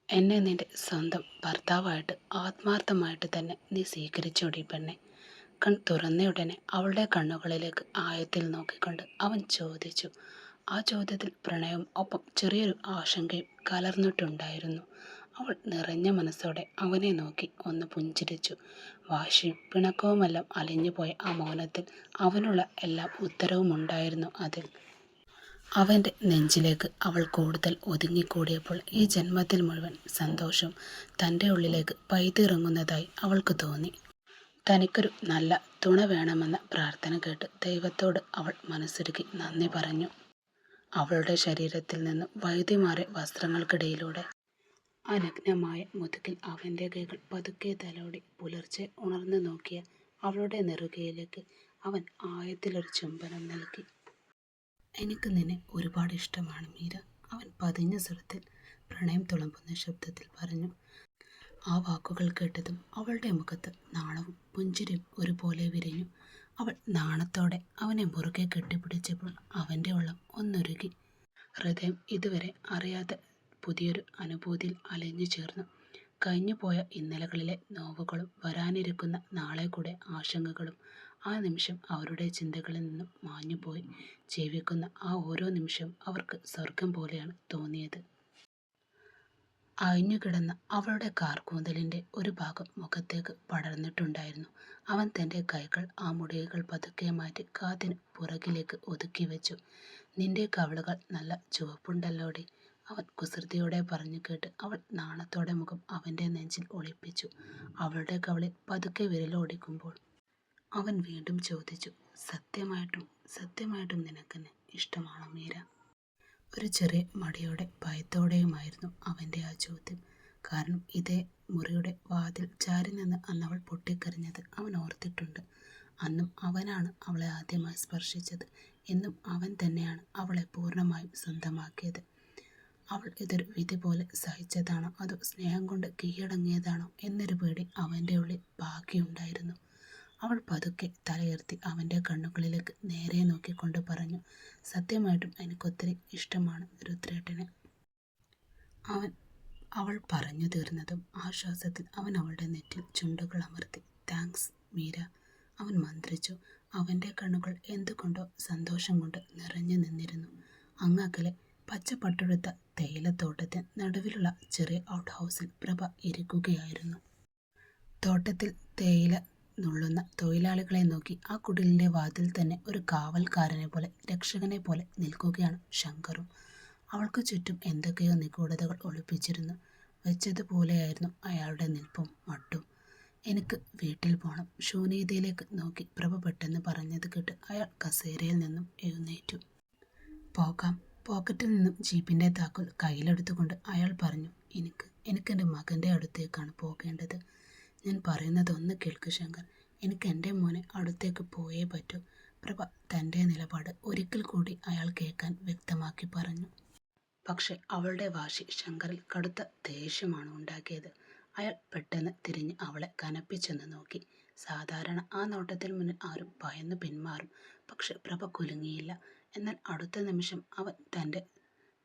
എന്നെ നിന്റെ സ്വന്തം ഭർത്താവായിട്ട് ആത്മാർത്ഥമായിട്ട് തന്നെ നീ സ്വീകരിച്ചോടി പെണ്ണെ. തുറന്നയുടനെ അവളുടെ കണ്ണുകളിലേക്ക് ആഴത്തിൽ നോക്കിക്കൊണ്ട് അവൻ ചോദിച്ചു. ആ ചോദ്യത്തിൽ പ്രണയവും ഒപ്പം ചെറിയൊരു ആശങ്കയും കലർന്നിട്ടുണ്ടായിരുന്നു. അവൾ നിറഞ്ഞ മനസ്സോടെ അവനെ നോക്കി ഒന്ന് പുഞ്ചിരിച്ചു. വാശിയും പിണക്കവുമെല്ലാം അലിഞ്ഞുപോയ ആ മൗനത്തിൽ അവനുള്ള എല്ലാ ഉത്തരവും ഉണ്ടായിരുന്നു അതിൽ. അവൻ്റെ നെഞ്ചിലേക്ക് അവൾ കൂടുതൽ ഒതുങ്ങിക്കൂടിയപ്പോൾ ഈ ജന്മത്തിൽ മുഴുവൻ സന്തോഷം തൻ്റെ ഉള്ളിലേക്ക് പൈതിറങ്ങുന്നതായി അവൾക്ക് തോന്നി. തനിക്കൊരു നല്ല തുണ വേണമെന്ന പ്രാർത്ഥന കേട്ട് ദൈവത്തോട് അവൾ മനസ്സുരുകി നന്ദി പറഞ്ഞു. അവളുടെ ശരീരത്തിൽ നിന്ന് വൈദ്യുമാറിയ വസ്ത്രങ്ങൾക്കിടയിലൂടെ അനഗ്നമായ മുതുകിൽ അവൻ്റെ കൈകൾ പതുക്കെ തലോടി പുലർച്ചെ ഉണർന്നു നോക്കിയ അവളുടെ നെറുകയിലേക്ക് അവൻ ആഴത്തിലൊരു ചുംബനം നൽകി. എനിക്ക് നിന്നെ ഒരുപാട് ഇഷ്ടമാണ് മീര, അവൻ പതിഞ്ഞ സ്വരത്തിൽ പ്രണയം തുളുമ്പുന്ന ശബ്ദത്തിൽ പറഞ്ഞു. ആ വാക്കുകൾ കേട്ടതും അവളുടെ മുഖത്ത് നാണവും പുഞ്ചിരിയും ഒരുപോലെ വിരിഞ്ഞു. അവൾ നാണത്തോടെ അവനെ മുറുകെ കെട്ടിപ്പിടിച്ചപ്പോൾ അവൻ്റെ ഉള്ളം ഒന്നുരുകി. ഹൃദയം ഇതുവരെ അറിയാത്ത പുതിയൊരു അനുഭൂതിയിൽ അലിഞ്ഞു ചേർന്നു. കഴിഞ്ഞുപോയ ഇന്നലകളിലെ നോവുകളും വരാനിരിക്കുന്ന നാളെ കൂടെ ആശങ്കകളും ആ നിമിഷം അവരുടെ ചിന്തകളിൽ നിന്നും മാഞ്ഞുപോയി. ജീവിക്കുന്ന ആ ഓരോ നിമിഷവും അവർക്ക് സ്വർഗം പോലെയാണ് തോന്നിയത്. അയഞ്ഞുകിടന്ന അവളുടെ കാർകൂന്തലിൻ്റെ ഒരു ഭാഗം മുഖത്തേക്ക് പടർന്നിട്ടുണ്ടായിരുന്നു. അവൻ തൻ്റെ കൈകൾ ആ മുടികൾ പതുക്കെ മാറ്റി കാതിന് പുറകിലേക്ക് ഒതുക്കി വെച്ചു. നിന്റെ കവിളുകൾ നല്ല ചുവപ്പുണ്ടല്ലോടി, അവൻ കുസൃതിയോടെ പറഞ്ഞു കേട്ട് അവൾ നാണത്തോടെ മുഖം അവൻ്റെ നെഞ്ചിൽ ഒളിപ്പിച്ചു. അവളുടെ കവിളിൽ പതുക്കെ വിരലോടിക്കുമ്പോൾ അവൻ വീണ്ടും ചോദിച്ചു. സത്യമായിട്ടും നിനക്കെന്നെ ഇഷ്ടമാണോ മീര? ഒരു ചെറിയ മടിയോടെ ഭയത്തോടെയുമായിരുന്നു അവൻ്റെ ആ ചോദ്യം. കാരണം ഇതേ മുറിയുടെ വാതിൽ ചാരി നിന്ന് അന്നവൾ പൊട്ടിക്കരഞ്ഞത് അവൻ ഓർത്തിട്ടുണ്ട്. അന്നും അവനാണ് അവളെ ആദ്യമായി സ്പർശിച്ചത്. എന്നും അവൻ തന്നെയാണ് അവളെ പൂർണ്ണമായും സ്വന്തമാക്കിയത്. അവൾ ഇതൊരു വിധി പോലെ സഹിച്ചതാണോ അതോ സ്നേഹം കൊണ്ട് കീഴടങ്ങിയതാണോ എന്നൊരു പേടി അവൻ്റെ ഉള്ളിൽ ബാക്കിയുണ്ടായിരുന്നു. അവൾ പതുക്കെ തലയുയർത്തി അവൻ്റെ കണ്ണുകളിലേക്ക് നേരെ നോക്കിക്കൊണ്ട് പറഞ്ഞു. സത്യമായിട്ടും എനിക്കൊത്തിരി ഇഷ്ടമാണ് രുദ്രേട്ടനെ. അവൾ പറഞ്ഞു തീർന്നതും ആശ്വാസത്തിൽ അവൻ അവളുടെ നെറ്റിൽ ചുണ്ടുകൾ അമർത്തി. താങ്ക്സ് മീര, അവൻ മന്ത്രിച്ചു. അവൻ്റെ കണ്ണുകൾ എന്തുകൊണ്ടോ സന്തോഷം കൊണ്ട് നിറഞ്ഞു നിന്നിരുന്നു. അങ്ങകലെ പച്ചപ്പട്ടെടുത്ത തേയിലത്തോട്ടത്തിന് നടുവിലുള്ള ചെറിയ ഔട്ട് ഹൗസിൽ പ്രഭ ഇരിക്കുകയായിരുന്നു. തോട്ടത്തിൽ തേയില നുള്ളുന്ന തൊഴിലാളികളെ നോക്കി ആ കുടിലിൻ്റെ വാതിൽ തന്നെ ഒരു കാവൽക്കാരനെ പോലെ രക്ഷകനെ പോലെ നിൽക്കുകയാണ് ശങ്കറും. അവൾക്ക് ചുറ്റും എന്തൊക്കെയോ നിഗൂഢതകൾ ഒളിപ്പിച്ചിരുന്നു വെച്ചതുപോലെയായിരുന്നു അയാളുടെ നിൽപ്പും മട്ടും. എനിക്ക് വീട്ടിൽ പോകണം, ശൂന്യതയിലേക്ക് നോക്കി പ്രഭ പെട്ടെന്ന് പറഞ്ഞത് കേട്ട് അയാൾ കസേരയിൽ നിന്നും എഴുന്നേറ്റു. പോകാം. പോക്കറ്റിൽ നിന്നും ജീപ്പിൻ്റെ താക്കോൽ കയ്യിലെടുത്തുകൊണ്ട് അയാൾ പറഞ്ഞു. എനിക്കെൻ്റെ മകൻ്റെ അടുത്തേക്കാണ് പോകേണ്ടത്. ഞാൻ പറയുന്നത് ഒന്ന് കേൾക്ക് ശങ്കർ, എനിക്ക് എൻ്റെ മോനെ അടുത്തേക്ക് പോയേ പറ്റൂ. പ്രഭ തൻ്റെ നിലപാട് ഒരിക്കൽ കൂടി അയാൾ കേൾക്കാൻ വ്യക്തമാക്കി പറഞ്ഞു. പക്ഷെ അവളുടെ വാശി ശങ്കറിൽ കടുത്ത ദേഷ്യമാണ് ഉണ്ടാക്കിയത്. അയാൾ പെട്ടെന്ന് തിരിഞ്ഞ് അവളെ കനപ്പിച്ചെന്ന് നോക്കി. സാധാരണ ആ നോട്ടത്തിൽ മുന്നിൽ ആരും ഭയന്ന് പിന്മാറും. പക്ഷെ പ്രഭ കുലുങ്ങിയില്ല. എന്നാൽ അടുത്ത നിമിഷം അവൻ തൻ്റെ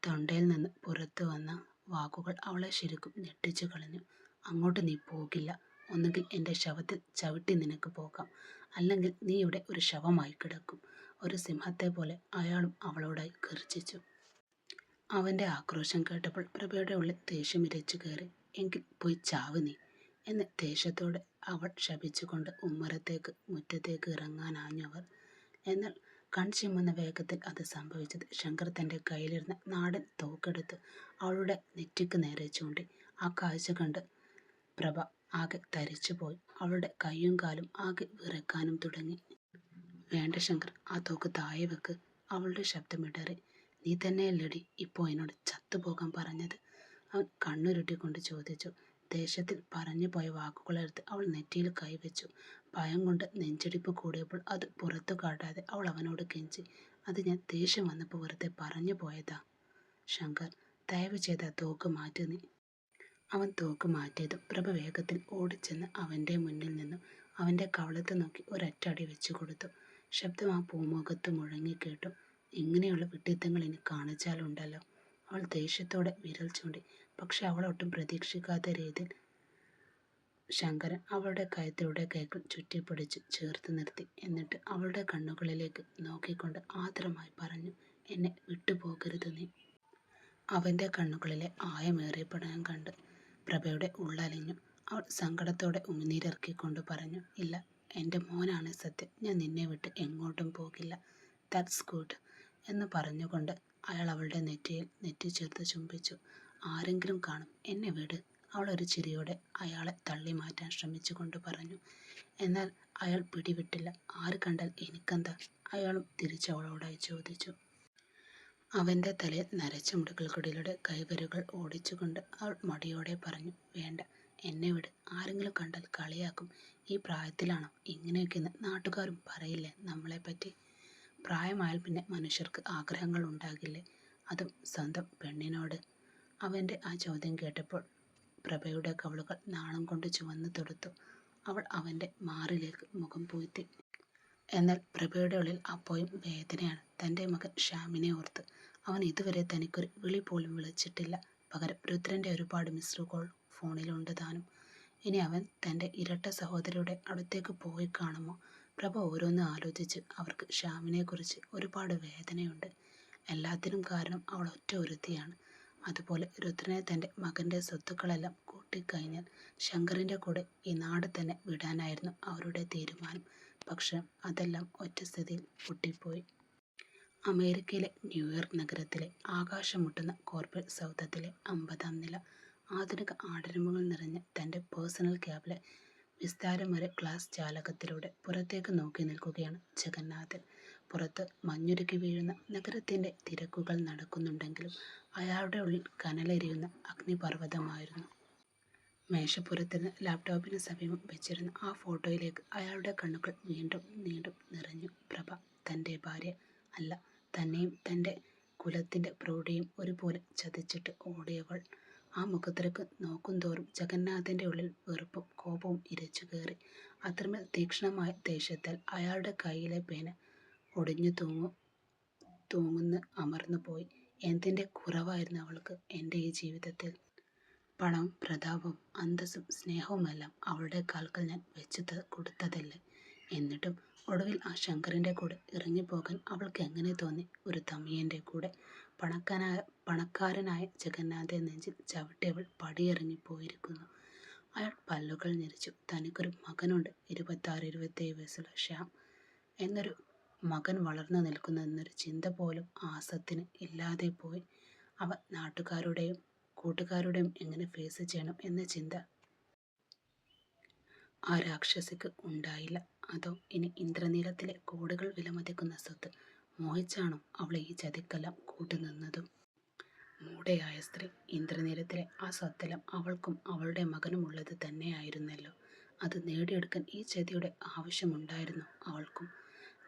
തൊണ്ടയിൽ നിന്ന് പുറത്തു വന്ന വാക്കുകൾ അവളെ ശരിക്കും ഞെട്ടിച്ചു കളഞ്ഞു. അങ്ങോട്ട് നീ പോകില്ല. ഒന്നുകിൽ എൻ്റെ ശവത്തിൽ ചവിട്ടി നിനക്ക് പോകാം, അല്ലെങ്കിൽ നീ ഇവിടെ ഒരു ശവമായി കിടക്കും. ഒരു സിംഹത്തെ പോലെ അയാളും അവളോടായി ഗർജിച്ചു. അവൻ്റെ ആക്രോശം കേട്ടപ്പോൾ പ്രഭയുടെ ഉള്ളിൽ ദേഷ്യം ഇരച്ചു കയറി. എങ്കിൽ പോയി ചാവ് നീ എന്ന് ദേഷ്യത്തോടെ അവൾ ശപിച്ചുകൊണ്ട് മുറ്റത്തേക്ക് ഇറങ്ങാനാഞ്ഞവർ. എന്നാൽ കൺചിമ്മുന്ന വേഗത്തിൽ അത് സംഭവിച്ചത്. ശങ്കർ തൻ്റെ കയ്യിലിരുന്ന നാടൻ തോക്കെടുത്ത് അവളുടെ നെറ്റിക്ക് നേരെ ചൂണ്ടി. ആ കാഴ്ച കണ്ട് പ്രഭ ആകെ തരിച്ചുപോയി. അവളുടെ കൈയും കാലും ആകെ വിറക്കാനും തുടങ്ങി. വേണ്ട ശങ്കർ, ആ തോക്ക് താഴെ വെക്ക്, അവളുടെ ശബ്ദമിടറി. നീ തന്നെയല്ലടി ഇപ്പോൾ എന്നോട് ചത്തുപോകാൻ പറഞ്ഞത്? അവൻ കണ്ണുരുട്ടിക്കൊണ്ട് ചോദിച്ചു. ദേഷ്യത്തിൽ പറഞ്ഞു പോയ വാക്കുകളെടുത്ത് അവൾ നെറ്റിയിൽ കൈവച്ചു. ഭയം കൊണ്ട് നെഞ്ചിടിപ്പ് കൂടിയപ്പോൾ അത് പുറത്തു കാട്ടാതെ അവൾ അവനോട് കെഞ്ചി. അത് ഞാൻ ദേഷ്യം വന്നപ്പോൾ വെറുതെ പറഞ്ഞു പോയതാ ശങ്കർ, ദയവ് ചെയ്ത് ആ തോക്ക് മാറ്റി നീ. അവൻ തോക്ക് മാറ്റിയതും പ്രഭ വേഗത്തിൽ ഓടിച്ചെന്ന് അവൻ്റെ മുന്നിൽ നിന്നും അവൻ്റെ കവളത്ത് നോക്കി ഒരൊറ്റടി വെച്ചു കൊടുത്തു. ശബ്ദം ആ പൂമുഖത്ത് മുഴങ്ങിക്കേട്ടു. ഇങ്ങനെയുള്ള വിഡ്ഢിത്തങ്ങൾ ഇനി കാണിച്ചാലുണ്ടല്ലോ. അവൾ ദേഷ്യത്തോടെ വിരൽ ചൂണ്ടി. പക്ഷെ അവളൊട്ടും പ്രതീക്ഷിക്കാത്ത രീതിയിൽ ശങ്കരൻ അവളുടെ കഴുത്തിലൂടെ കൈകൾ ചുറ്റിപ്പിടിച്ച് ചേർത്ത് നിർത്തി. എന്നിട്ട് അവളുടെ കണ്ണുകളിലേക്ക് നോക്കിക്കൊണ്ട് ആദരമായി പറഞ്ഞു, എന്നെ വിട്ടുപോകരുത് നീ. അവൻ്റെ കണ്ണുകളിലെ ആയമേറിയ പ്രണയം കണ്ട് പ്രഭയുടെ ഉള്ളലിഞ്ഞു. അവൾ സങ്കടത്തോടെ ഉമിനീരിറക്കിക്കൊണ്ട് പറഞ്ഞു, ഇല്ല, എൻ്റെ മോനാണ് സത്യം. ഞാൻ നിന്നെ വിട്ട് എങ്ങോട്ടും പോകില്ല. ദാറ്റ്സ് ഗുഡ് എന്ന് പറഞ്ഞുകൊണ്ട് അയാൾ അവളുടെ നെറ്റിയിൽ നെറ്റി ചേർത്ത് ചുംബിച്ചു. ആരെങ്കിലും കാണും, എന്നെ വിട്. അവൾ ഒരു ചിരിയോടെ അയാളെ തള്ളി മാറ്റാൻ ശ്രമിച്ചുകൊണ്ട് പറഞ്ഞു. എന്നാൽ അയാൾ പിടിവിട്ടില്ല. ആര് കണ്ടാൽ എനിക്കെന്താ? അയാളും തിരിച്ചവളോടായി ചോദിച്ചു. അവൻ്റെ തലയിൽ നരച്ച മുടികൾക്കിടയിലൂടെ കൈവരുകൾ ഓടിച്ചുകൊണ്ട് അവൾ മടിയോടെ പറഞ്ഞു, വേണ്ട, എന്നെ വിട്. ആരെങ്കിലും കണ്ടാൽ കളിയാക്കും. ഈ പ്രായത്തിലാണോ ഇങ്ങനെയൊക്കെയെന്ന് നാട്ടുകാരും പറയില്ലേ നമ്മളെപ്പറ്റി? പ്രായമായാൽ പിന്നെ മനുഷ്യർക്ക് ആഗ്രഹങ്ങൾ ഉണ്ടാകില്ലേ? അതും സ്വന്തം പെണ്ണിനോട്. അവൻ്റെ ആ ചോദ്യം കേട്ടപ്പോൾ പ്രഭയുടെ കവിളുകൾ നാണം കൊണ്ട് ചുവന്നു തൊടുത്തു. അവൾ അവൻ്റെ മാറിലേക്ക് മുഖം പൂഴ്ത്തി. എന്നാൽ പ്രഭയുടെ ഉള്ളിൽ അപ്പോഴും വേദനയാണ്. തൻ്റെ മകൻ ശ്യാമിനെ ഓർത്ത്. അവൻ ഇതുവരെ തനിക്കൊരു വിളി പോലും വിളിച്ചിട്ടില്ല. പകരം രുദ്രൻ്റെ ഒരുപാട് മിസ്ഡ് കോൾ ഫോണിലുണ്ട് താനും. ഇനി അവൻ തൻ്റെ ഇരട്ട സഹോദരിയുടെ അടുത്തേക്ക് പോയി കാണുമോ? പ്രഭ ഓരോന്ന് ആലോചിച്ച് അവർക്ക് ശ്യാമിനെക്കുറിച്ച് ഒരുപാട് വേദനയുണ്ട്. എല്ലാത്തിനും കാരണം അവൾ ഒറ്റ ഒരുത്തിയാണ്. അതുപോലെ രുദ്രനെ തൻ്റെ മകൻ്റെ സ്വത്തുക്കളെല്ലാം കൂട്ടിക്കഴിഞ്ഞാൽ ശങ്കറിൻ്റെ കൂടെ ഈ നാട് തന്നെ വിടാനായിരുന്നു അവരുടെ തീരുമാനം. പക്ഷെ അതെല്ലാം ഒറ്റ സ്ഥിതിയിൽ പൊട്ടിപ്പോയി. അമേരിക്കയിലെ ന്യൂയോർക്ക് നഗരത്തിലെ ആകാശം മുട്ടുന്ന കോർപ്പറേറ്റ് സൗധത്തിലെ 50-ാം നില. ആധുനിക ആഡംബരങ്ങൾ നിറഞ്ഞ തൻ്റെ പേഴ്സണൽ ക്യാബിലെ വിസ്താരമേറിയ ഗ്ലാസ് ജാലകത്തിലൂടെ പുറത്തേക്ക് നോക്കി നിൽക്കുകയാണ് ജഗന്നാഥൻ. പുറത്ത് മഞ്ഞുരുകി വീഴുന്ന നഗരത്തിൻ്റെ തിരക്കുകൾ നടക്കുന്നുണ്ടെങ്കിലും അയാളുടെ ഉള്ളിൽ കനലെരിയുന്ന അഗ്നിപർവ്വതമായിരുന്നു. മേശപ്പുറത്തിരുന്ന് ലാപ്ടോപ്പിന് സമീപം വെച്ചിരുന്ന ആ ഫോട്ടോയിലേക്ക് അയാളുടെ കണ്ണുകൾ വീണ്ടും വീണ്ടും നിറഞ്ഞു. പ്രഭ തൻ്റെ ഭാര്യ അല്ല, തന്നെയും തൻ്റെ കുലത്തിൻ്റെ പ്രൗഢിയും ഒരുപോലെ ചതിച്ചിട്ട് ഓടിയവൾ. ആ മുഖത്തിലേക്ക് നോക്കുന്തോറും ജഗന്നാഥൻ്റെ ഉള്ളിൽ വെറുപ്പും കോപവും ഇരച്ചു കയറി. അത്രമേൽ തീക്ഷ്ണമായ ദേഷ്യത്താൽ അയാളുടെ കയ്യിലെ പേന ഒടിഞ്ഞു തൂങ്ങുന്ന അമർന്നു പോയി. എന്തിൻ്റെ കുറവായിരുന്നു അവൾക്ക് എൻ്റെ ഈ ജീവിതത്തിൽ? പണവും പ്രതാപവും അന്തസ്സും സ്നേഹവുമെല്ലാം അവളുടെ കാൽക്കൽ ഞാൻ വെച്ച് കൊടുത്തതല്ലേ? എന്നിട്ടും ഒടുവിൽ ആ ശങ്കറിൻ്റെ കൂടെ ഇറങ്ങിപ്പോകാൻ അവൾക്ക് എങ്ങനെ തോന്നി? ഒരു തമിയൻ്റെ കൂടെ. പണക്കാരനായ ജഗന്നാഥൻ്റെ നെഞ്ചിൽ ചവിട്ടിയവൾ പടിയിറങ്ങിപ്പോയിരിക്കുന്നു. അയാൾ പല്ലുകൾ ഞെരിച്ചു. തനിക്കൊരു മകനുണ്ട്, 26-27 വയസ്സുള്ള ശ്യാം എന്നൊരു മകൻ വളർന്നു നിൽക്കുന്നതെന്നൊരു ചിന്ത പോലും ആസത്തിന് ഇല്ലാതെ പോയി. അവ നാട്ടുകാരുടെയും കൂട്ടുകാരുടെയും എങ്ങനെ ഫേസ് ചെയ്യണം എന്ന ചിന്ത ആ രാക്ഷസിക്ക് ഉണ്ടായില്ല. അതോ ഇനി ഇന്ദ്രനീലത്തിലെ കോടികൾ വിലമതിക്കുന്ന സ്വത്ത് മോഹിച്ചാണോ അവളെ ഈ ചതിക്കെല്ലാം കൂട്ടുനിന്നതും? മൂഢയായ സ്ത്രീ. ഇന്ദ്രനീലത്തിലെ ആ സ്വത്തെല്ലാം അവൾക്കും അവളുടെ മകനുമുള്ളത് തന്നെയായിരുന്നല്ലോ. അത് നേടിയെടുക്കാൻ ഈ ചതിയുടെ ആവശ്യമുണ്ടായിരുന്നു അവൾക്കും.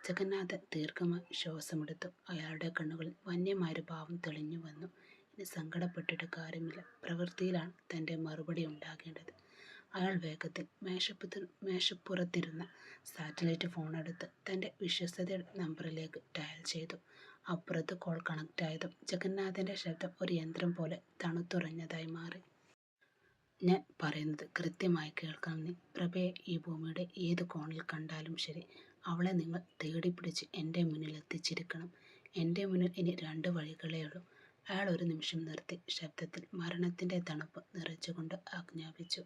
ജഗന്നാഥൻ ദീർഘമായി ശ്വാസമെടുത്തു. അയാളുടെ കണ്ണുകളിൽ വന്യമായൊരു ഭാവം തെളിഞ്ഞു വന്നു. ഇനി സങ്കടപ്പെട്ടിട്ട് കാര്യമില്ല. പ്രവൃത്തിയിലാണ് തൻ്റെ മറുപടി ഉണ്ടാകേണ്ടത്. അയാൾ വേഗത്തിൽ മേശപ്പുറത്തിരുന്ന സാറ്റലൈറ്റ് ഫോണെടുത്ത് തൻ്റെ വിശ്വസ്തയുടെ നമ്പറിലേക്ക് ഡയൽ ചെയ്തു. അപ്പുറത്ത് കോൾ കണക്റ്റായതും ജഗന്നാഥൻ്റെ ശബ്ദം ഒരു യന്ത്രം പോലെ തണുത്തുറഞ്ഞതായി മാറി. ഞാൻ പറയുന്നത് കൃത്യമായി കേൾക്കണം നീ. പ്രഭയെ ഈ ഭൂമിയുടെ ഏത് കോണിൽ കണ്ടാലും ശരി, അവളെ നിങ്ങൾ തേടിപ്പിടിച്ച് എൻ്റെ മുന്നിൽ എത്തിച്ചിരിക്കണം. എൻ്റെ മുന്നിൽ ഇനി 2 വഴികളേ ഉള്ളൂ. അയാൾ ഒരു നിമിഷം നിർത്തി ശബ്ദത്തിൽ മരണത്തിൻ്റെ തണുപ്പ് നിറച്ചുകൊണ്ട് ആജ്ഞാപിച്ചു.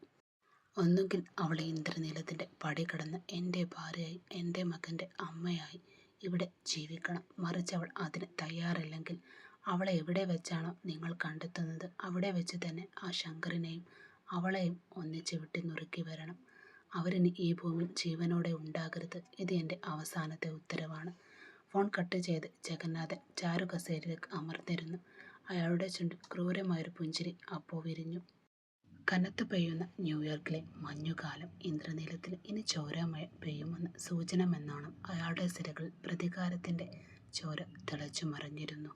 ഒന്നുകിൽ അവളെ ഇന്ദ്രനീലത്തിൻ്റെ പടി കടന്ന് എൻ്റെ ഭാര്യയായി എൻ്റെ മകൻ്റെ അമ്മയായി ഇവിടെ ജീവിക്കണം. മറിച്ച് അവൾ അതിന് തയ്യാറല്ലെങ്കിൽ അവളെ എവിടെ വെച്ചാണോ നിങ്ങൾ കണ്ടെത്തുന്നത് അവിടെ വെച്ച് തന്നെ ആ ശങ്കറിനെയും അവളെയും ഒന്നിച്ച് വെട്ടി നുറുക്കി വരണം. അവരിനി ഈ ഭൂമിയിൽ ജീവനോടെ ഉണ്ടാകരുത്. ഇത് എൻ്റെ അവസാനത്തെ ഉത്തരവാണ്. ഫോൺ കട്ട് ചെയ്ത് ജഗന്നാഥൻ ചാരുകസേരയിലേക്ക് അമർന്നിരുന്നു. അയാളുടെ ചുണ്ടിൽ ക്രൂരമായൊരു പുഞ്ചിരി അപ്പോൾ വിരിഞ്ഞു. കനത്തു പെയ്യുന്ന ന്യൂയോർക്കിലെ മഞ്ഞുകാലം. ഇന്ദ്രനീലത്തിൽ ഇനി ചോരമഴ പെയ്യുമെന്ന് സൂചനമെന്നോണം അയാളുടെ സിരകളിൽ പ്രതികാരത്തിൻ്റെ ചോര തിളച്ചു മറിഞ്ഞിരുന്നു.